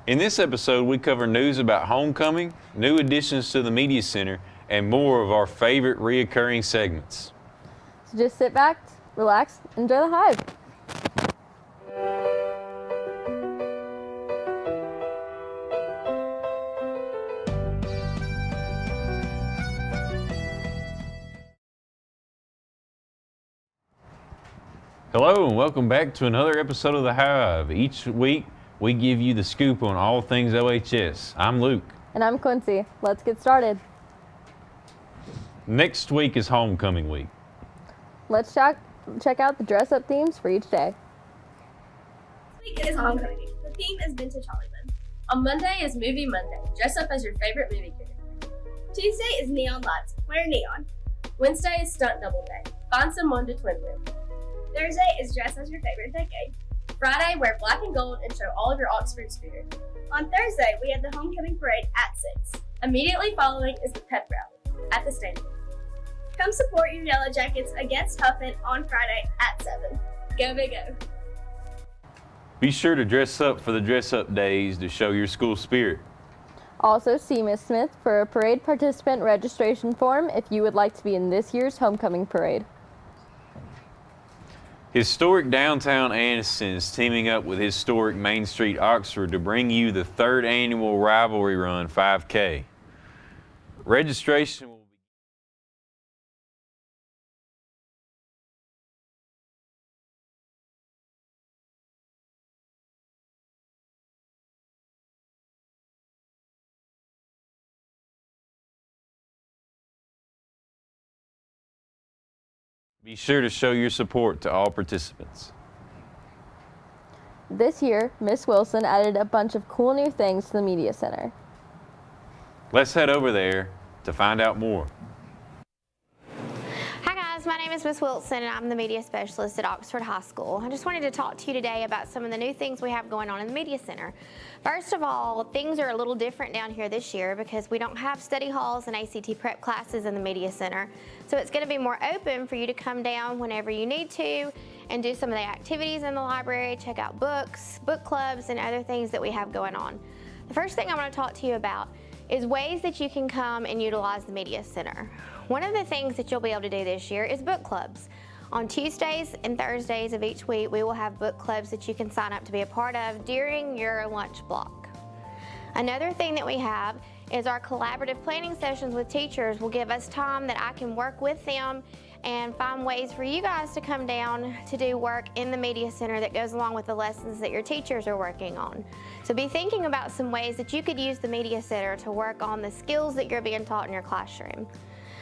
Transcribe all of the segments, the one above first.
In this episode, we cover news about homecoming, new additions to the Media Center, and more of our favorite reoccurring segments. So just sit back, relax, enjoy the Hive. Hello and welcome back to another episode of the Hive. Each week, we give you the scoop on all things OHS. I'm Luke. And I'm Quincy. Let's get started. Next week is homecoming week. Let's check out the dress-up themes for each day. This week is homecoming week. The theme is Vintage Hollywood. On Monday is Movie Monday. Dress up as your favorite movie character. Tuesday is Neon Lights. Wear neon. Wednesday is Stunt Double Day. Find someone to twin with. Thursday is Dress as your favorite decade. Friday, wear black and gold and show all of your Oxford spirit. On Thursday, we have the homecoming parade at 6. Immediately following is the pep rally at the stadium. Come support your Yellow Jackets against Huffman on Friday at 7. Go Big O! Be sure to dress up for the dress-up days to show your school spirit. Also, see Ms. Smith for a parade participant registration form if you would like to be in this year's homecoming parade. Historic Downtown Anniston is teaming up with Historic Main Street Oxford to bring you the 3rd annual Rivalry Run 5K. Registration will be sure to show your support to all participants. This year, Miss Wilson added a bunch of cool new things to the Media Center. Let's head over there to find out more. Hi guys, my name is Miss Wilson and I'm the Media Specialist at Oxford High School. I just wanted to talk to you today about some of the new things we have going on in the Media Center. First of all, things are a little different down here this year because we don't have study halls and ACT prep classes in the Media Center. So it's going to be more open for you to come down whenever you need to and do some of the activities in the library, check out books, book clubs, and other things that we have going on. The first thing I want to talk to you about is ways that you can come and utilize the Media Center. One of the things that you'll be able to do this year is book clubs. On Tuesdays and Thursdays of each week, we will have book clubs that you can sign up to be a part of during your lunch block. Another thing that we have is our collaborative planning sessions with teachers will give us time that I can work with them and find ways for you guys to come down to do work in the Media Center that goes along with the lessons that your teachers are working on. So be thinking about some ways that you could use the Media Center to work on the skills that you're being taught in your classroom.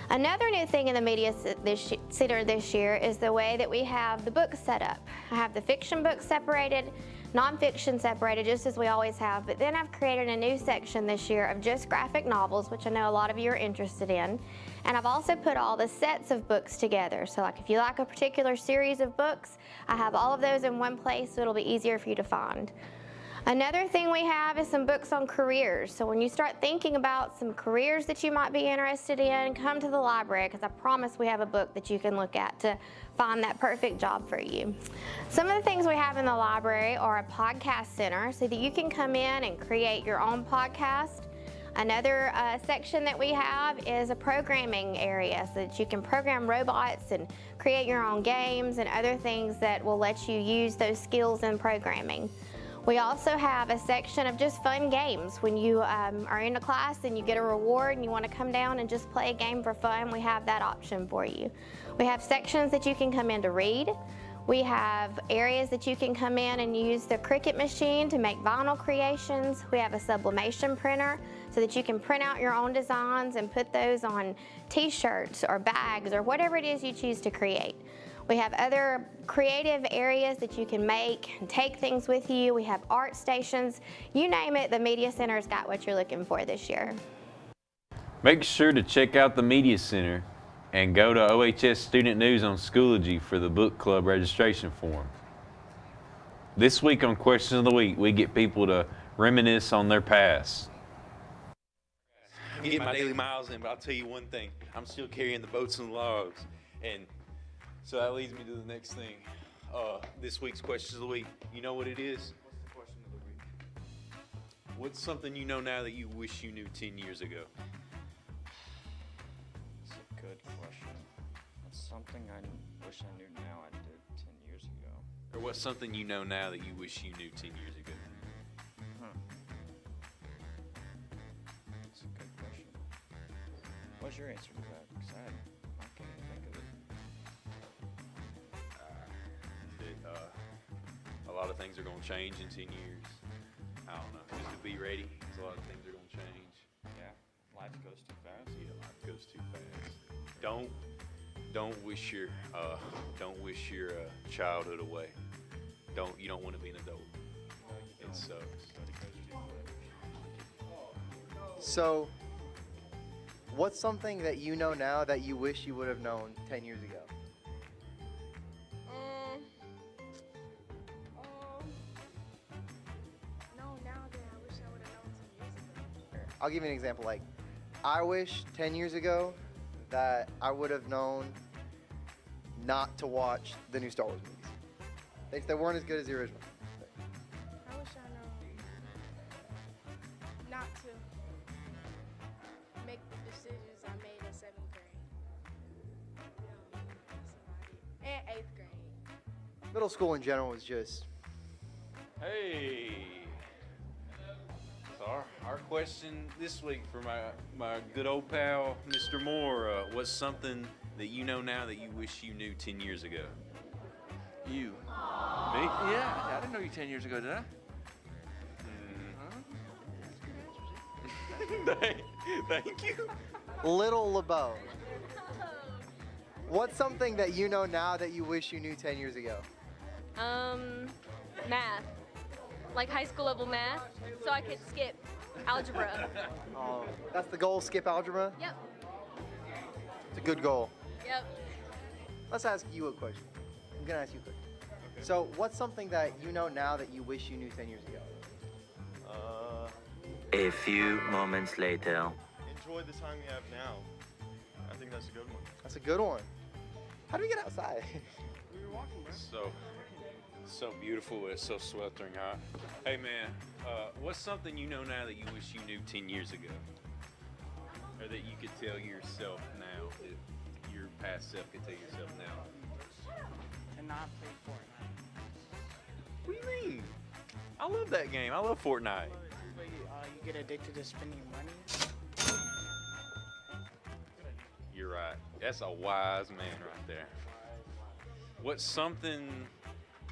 Another new thing in the Media Center this year is the way that we have the books set up. I have the fiction books separated, nonfiction separated, just as we always have, but then I've created a new section this year of just graphic novels, which I know a lot of you are interested in. And I've also put all the sets of books together. So like if you like a particular series of books, I have all of those in one place so it'll be easier for you to find. Another thing we have is some books on careers. So when you start thinking about some careers that you might be interested in, come to the library because I promise we have a book that you can look at to find that perfect job for you. Some of the things we have in the library are a podcast center so that you can come in and create your own podcast. Another section that we have is a programming area so that you can program robots and create your own games and other things that will let you use those skills in programming. We also have a section of just fun games. When you are in a class and you get a reward and you want to come down and just play a game for fun, we have that option for you. We have sections that you can come in to read. We have areas that you can come in and use the Cricut machine to make vinyl creations. We have a sublimation printer so that you can print out your own designs and put those on t-shirts or bags or whatever it is you choose to create. We have other creative areas that you can make and take things with you. We have art stations. You name it, the Media Center's got what you're looking for this year. Make sure to check out the Media Center and go to OHS Student News on Schoology for the book club registration form. This week on Questions of the Week, we get people to reminisce on their past. I'm getting my daily miles in, but I'll tell you one thing. I'm still carrying the boats and the logs. And so that leads me to the next thing. This week's Questions of the Week. You know what it is? What's the question of the week? What's something you know now that you wish you knew 10 years ago? That's a good question. That's something I wish I knew now I did 10 years ago. Or what's something you know now that you wish you knew 10 years ago? That's a good question. What's your answer to that? Because I can't even think of it. A lot of things are going to change in 10 years. I don't know. Just to be ready, because a lot of things are going to change. Yeah, life goes too fast. Yeah, life goes too fast. Don't wish your childhood away. You don't want to be an adult. It sucks. So, what's something that you know now that you wish you would have known 10 years ago? No, now that I wish I would have known 10 years ago. I'll give you an example. Like, I wish 10 years ago that I would have known not to watch the new Star Wars movies. They weren't as good as the original. I wish I known not to make the decisions I made in 7th grade. Yeah, that's about it. And 8th grade. Middle school in general was just, Hey. So our question this week for my good old pal, Mr. Moore, what's something that you know now that you wish you knew 10 years ago? You. Me? Yeah, I didn't know you 10 years ago, did I? Thank you. Little LeBeau. What's something that you know now that you wish you knew 10 years ago? Math. Like high school level math, so I could skip algebra. Oh, that's the goal, skip algebra? Yep. It's a good goal. Yep. Let's ask you a question. I'm gonna ask you a question. So, what's something that you know now that you wish you knew 10 years ago? A few moments later. Enjoy the time you have now. I think that's a good one. That's a good one. How do we get outside? We were walking, bro. So beautiful, but it's so sweltering hot. Hey man, what's something you know now that you wish you knew 10 years ago? Or that you could tell yourself now, that your past self could tell yourself now? And not play Fortnite. What do you mean? I love that game. I love Fortnite. You get addicted to spending money. You're right. That's a wise man right there. What's something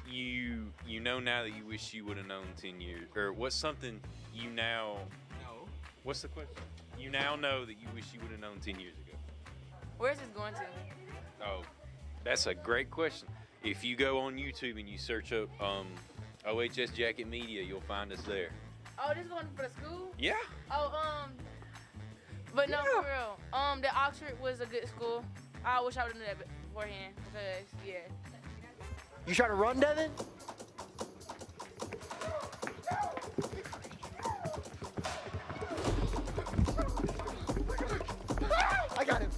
you know now that you wish you would have known 10 years? Or what's something you now... No. What's the question? You now know that you wish you would have known 10 years ago. Where's this going to? Oh, that's a great question. If you go on YouTube and you search up OHS Jacket Media, you'll find us there. Oh, this is going for the school? Yeah. Oh, but no, for real. The Oxford was a good school. I wish I would have known that beforehand because, yeah. You trying to run, Devin? I got him.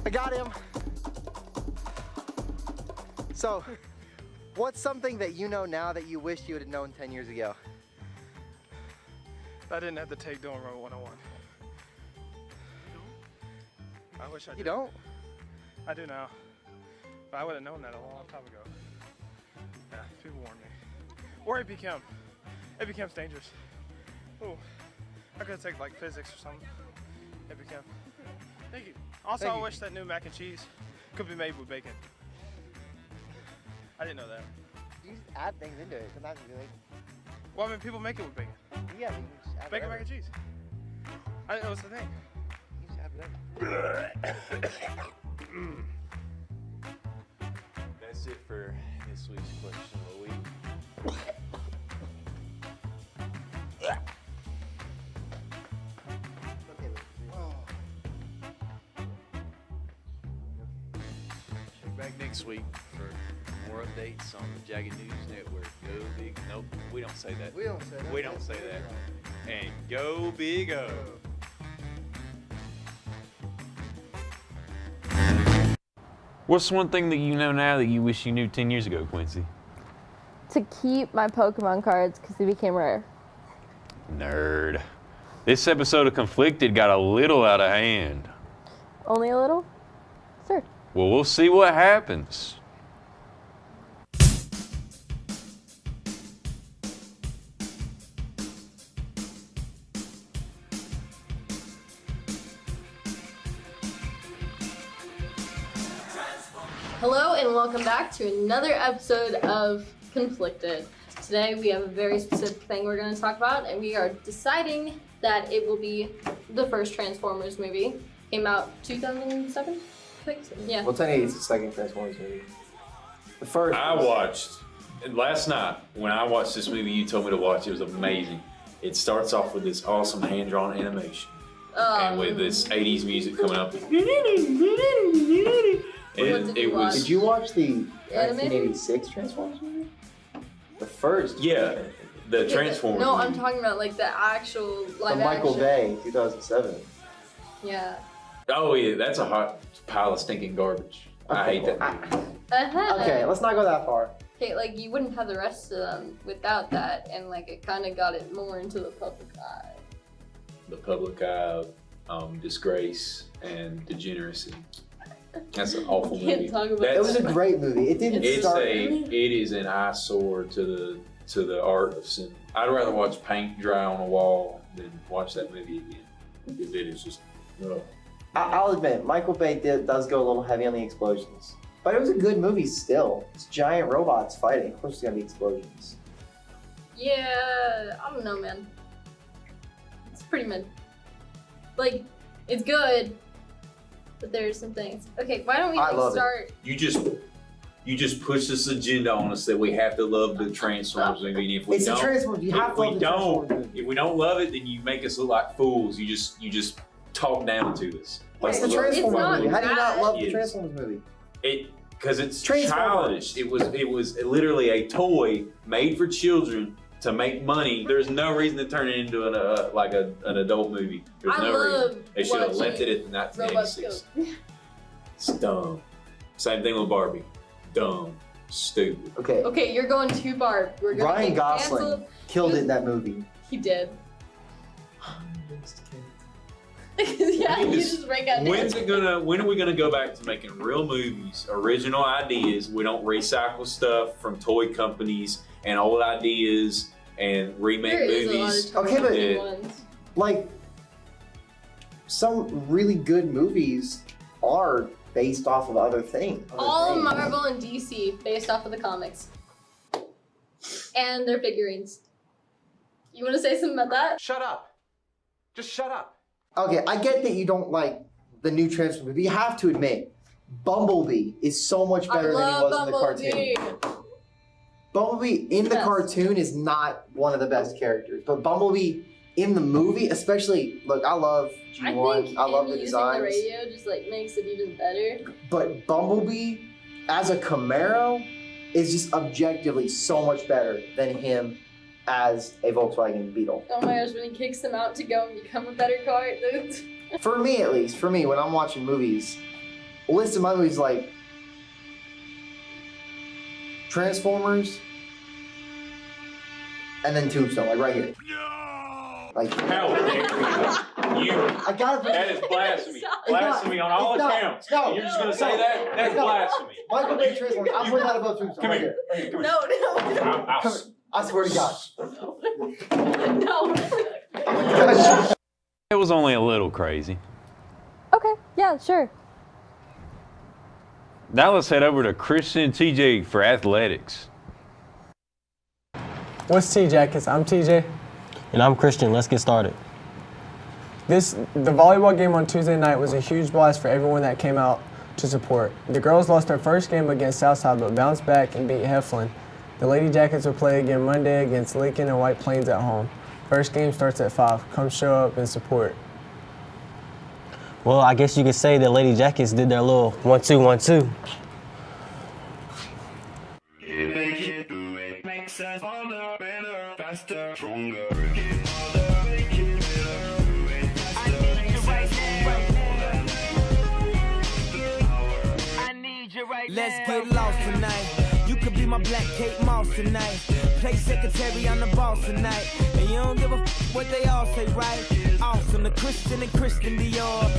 I got him. So, what's something that you know now that you wish you would have known 10 years ago? I didn't have to take Doing Road 101. I wish I did. You don't? I do now. But I would have known that a long time ago. Yeah, people warned me. Or it becomes dangerous. Oh, I could take like physics or something. It became. Thank you. Also, Thank I you. wish that new mac and cheese could be made with bacon. I didn't know that. You just add things into it. Sometimes you like, Well, I mean, people make it with bacon. yeah, but you just add Bacon whatever. mac and cheese. I didn't know what's the thing. You just add whatever. That's it for this week's question of the week. Check back next week for more updates on the Jagged News Network. Go big. Nope, we don't say that. We don't say that. We don't say that. And go big O. What's one thing that you know now that you wish you knew 10 years ago, Quincy? to keep my Pokemon cards because they became rare. Nerd. This episode of Conflicted got a little out of hand. Only a little? Sure. Well, we'll see what happens. Hello and welcome back to another episode of Conflicted. Today we have a very specific thing we're going to talk about, and we are deciding that it will be the first Transformers movie. Came out 2007? Yeah. Well, technically it's the second Transformers movie. The first. I watched last night when I watched this movie you told me to watch. It was amazing. It starts off with this awesome hand-drawn animation and with this 80s music coming up. It was. Did you watch the 1986 Transformers movie? The first. Yeah, the Transformers. No, movie. I'm talking about like the actual live The Michael action. Bay, 2007. Yeah. Oh yeah, that's a hot pile of stinking garbage. I hate that movie. Okay, let's not go that far. Okay, like you wouldn't have the rest of them without that, and like it kind of got it more into the public eye. The public eye, disgrace and degeneracy. That's an awful movie. Talk about It was a great movie. It didn't start. It is an eyesore to the art of cinema. I'd rather watch paint dry on a wall than watch that movie again because it is just. Ugh. I'll admit, Michael Bay does go a little heavy on the explosions, but it was a good movie still. It's giant robots fighting. Of course, there's gonna be explosions. Yeah, I don't know, man. It's pretty mid. Like, it's good, but there's some things. Okay, why don't we start? You just push this agenda on us that we have to love the Transformers movie. If we It's a don't, Transformers. You have to love the Transformers movie. if we don't love it, then you make us look like fools. You just talk down to us. It's the we love Transformers movie. How do you not love the Yes. Transformers movie? Because it's Transformers. childish. It was literally a toy made for children to make money. There's no reason to turn it into an adult movie. There's no reason. They should have left it at the 1986. It's dumb. Same thing with Barbie. Dumb. Stupid. Okay. Okay, you're going too far. We're gonna Ryan get Gosling canceled. killed it in that movie. He did. Yeah, you just break out. When are we gonna go back to making real movies, original ideas? We don't recycle stuff from toy companies and old ideas and remake movies. Okay, but like some really good movies are based off of other things. All Marvel and DC based off of the comics and their figurines. You want to say something about that? Shut up. Just shut up. Okay, I get that you don't like the new Transformers, but you have to admit, Bumblebee is so much better than he was in the cartoon. Bumblebee in the cartoon is not one of the best characters, but Bumblebee in the movie, especially, look, I love G1, I love the designs. The radio just like makes it even better. But Bumblebee as a Camaro is just objectively so much better than him as a Volkswagen Beetle. Oh my gosh, when he kicks them out to go and become a better car, dude. For me, at least, when I'm watching movies, a list of my movies like Transformers, and then Tombstone, like right here. Like, how dare you? I gotta. That is blasphemy. Blasphemy on all accounts. No, You're just gonna say that? That's blasphemy. Michael Bay Transformers. I'm putting that above Tombstone. Come right here. here. Come No. Come here. I swear to God. No. It was only a little crazy. Okay, yeah, sure. Now let's head over to Christian and TJ for athletics. What's T-Jackets? I'm TJ. And I'm Christian. Let's get started. The volleyball game on Tuesday night was a huge blast for everyone that came out to support. The girls lost their first game against Southside but bounced back and beat Heflin. The Lady Jackets will play again Monday against Lincoln and White Plains at home. First game starts at 5. Come show up and support. Well, I guess you could say that Lady Jackets did their little 1-2-1-2. Let's get lost tonight. You could be my my black Kate Moss tonight. Play secretary, I'm the boss tonight. And you don't give a what they all say, right? Awesome, the Christian and Christian Dior.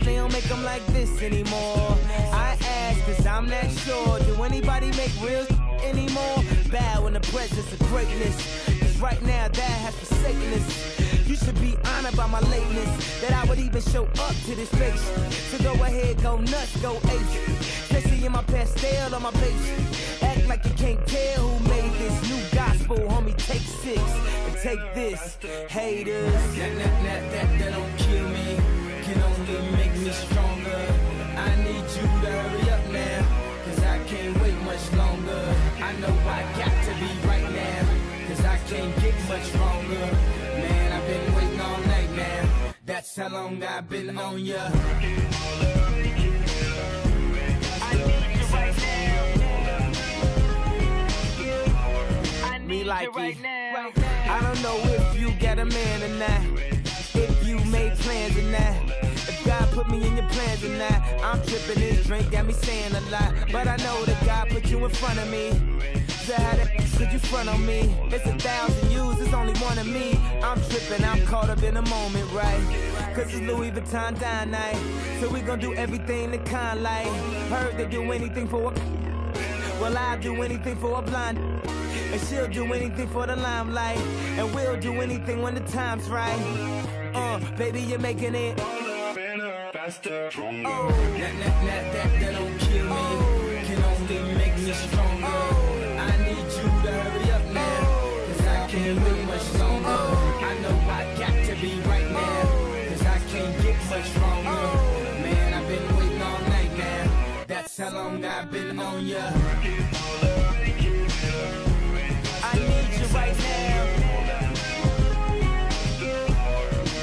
They don't make them like this anymore. I ask, cause I'm not sure. Do anybody make real anymore? Bow in the presence of greatness. Cause right now that has forsaken us. You should be honored by my lateness, that I would even show up to this place. So go ahead, go nuts, go ape. Especially in my pastel on my page. Act like you can't tell who made this new gospel, homie. Take 6 and take this, haters. That don't kill me, can only make me stronger. I need you to hurry up now, cause I can't wait much longer. I know I got to be right now, cause I can't get much longer. Man, I've been waiting all night now. That's how long I've been on ya. I need you right now. I need you right now. I don't know if you got a man or not, if you made plans or not, if God put me in your plans or not. I'm tripping, this drink got me saying a lot, but I know that God put you in front of me. So how the could you front on me? It's 1,000 yous, it's only one of me. I'm tripping, I'm caught up in the moment, right? Cause it's Louis Vuitton dine night, so we gon' do everything the kind like. Heard they do anything for a, well I'll do anything for a blind, and she'll do anything for the limelight, and we'll do anything when the time's right. Baby, you're making it faster, stronger. That don't kill me, can only make me stronger. I need you to hurry up now, cause I can't wait much longer. I know I got to be right now, cause I can't get much stronger. Man, I've been waiting all night now, that's how long I've been on ya. I need you right now,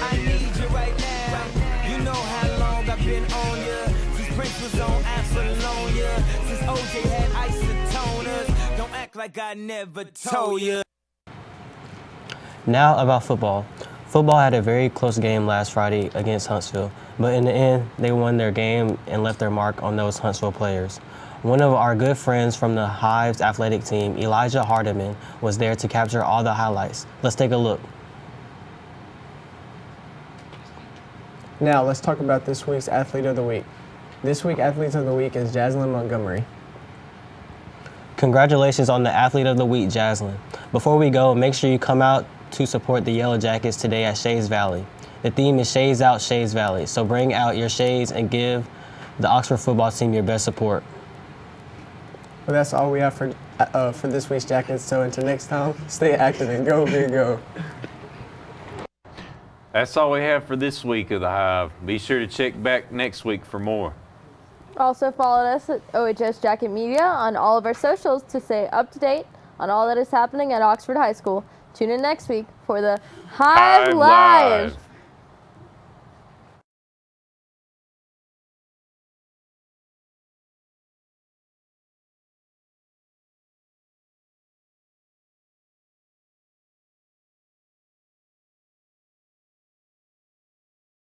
I need you right now. You know how long I've been on ya, since Prince was on Apollonia, since OJ had isotoners. Don't act like I never told ya. Now about football. Football had a very close game last Friday against Huntsville, but in the end, they won their game and left their mark on those Huntsville players. One of our good friends from the Hive's athletic team, Elijah Hardiman, was there to capture all the highlights. Let's take a look. Now let's talk about this week's Athlete of the Week. This week, Athlete of the Week is Jaslyn Montgomery. Congratulations on the Athlete of the Week, Jaslyn. Before we go, make sure you come out to support the Yellow Jackets today at Shays Valley. The theme is Shays Out, Shays Valley, so bring out your shades and give the Oxford football team your best support. Well, that's all we have for this week's Jackets, so until next time, stay active and go big go. That's all we have for this week of the Hive. Be sure to check back next week for more. Also follow us at OHS Jacket Media on all of our socials to stay up to date on all that is happening at Oxford High School. Tune in next week for the Hive Live.